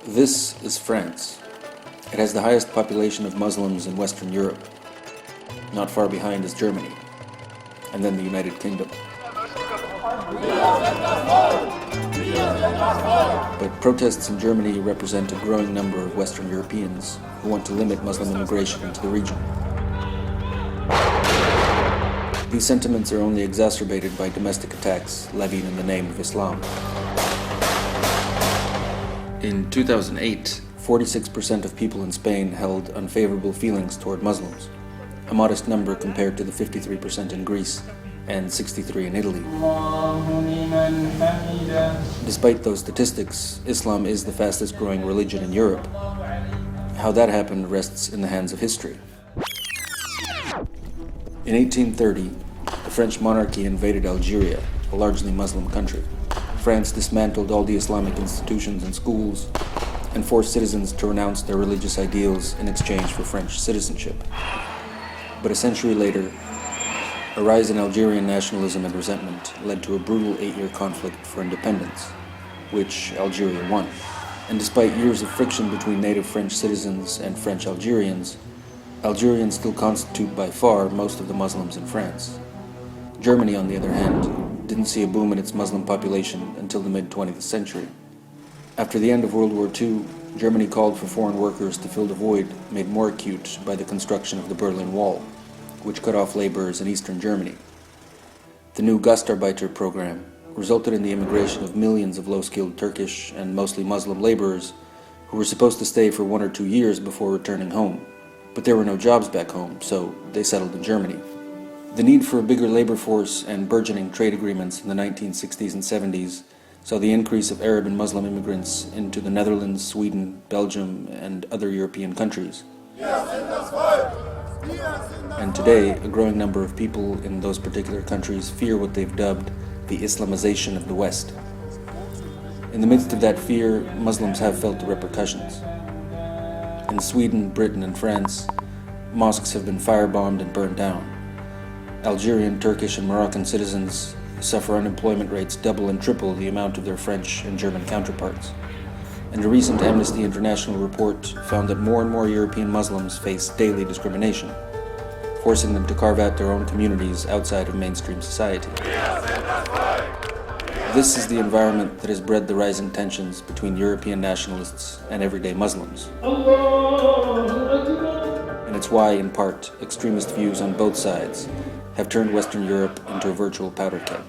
This is France. It has the highest population of Muslims in Western Europe. Not far behind is Germany, and then the United Kingdom. But protests in Germany represent a growing number of Western Europeans who want to limit Muslim immigration into the region. These sentiments are only exacerbated by domestic attacks levied in the name of Islam. In 2008, 46% of people in Spain held unfavorable feelings toward Muslims, a modest number compared to the 53% in Greece and 63% in Italy. Despite those statistics, Islam is the fastest growing religion in Europe. How that happened rests in the hands of history. In 1830, the French monarchy invaded Algeria, a largely Muslim country. France dismantled all the Islamic institutions and schools and forced citizens to renounce their religious ideals in exchange for French citizenship. But a century later, a rise in Algerian nationalism and resentment led to a brutal 8-year conflict for independence, which Algeria won. And despite years of friction between native French citizens and French Algerians still constitute by far most of the Muslims in France. Germany, on the other hand, didn't see a boom in its Muslim population until the mid-20th century. After the end of World War II, Germany called for foreign workers to fill the void made more acute by the construction of the Berlin Wall, which cut off laborers in Eastern Germany. The new Gastarbeiter program resulted in the immigration of millions of low-skilled Turkish and mostly Muslim laborers who were supposed to stay for 1 or 2 years before returning home. But there were no jobs back home, so they settled in Germany. The need for a bigger labor force and burgeoning trade agreements in the 1960s and 70s saw the increase of Arab and Muslim immigrants into the Netherlands, Sweden, Belgium, and other European countries. And today, a growing number of people in those particular countries fear what they've dubbed the Islamization of the West. In the midst of that fear, Muslims have felt the repercussions. In Sweden, Britain, and France, mosques have been firebombed and burned down. Algerian, Turkish, and Moroccan citizens suffer unemployment rates double and triple the amount of their French and German counterparts. And a recent Amnesty International report found that more and more European Muslims face daily discrimination, forcing them to carve out their own communities outside of mainstream society. This is the environment that has bred the rising tensions between European nationalists and everyday Muslims. And it's why, in part, extremist views on both sides have turned Western Europe into a virtual powder keg.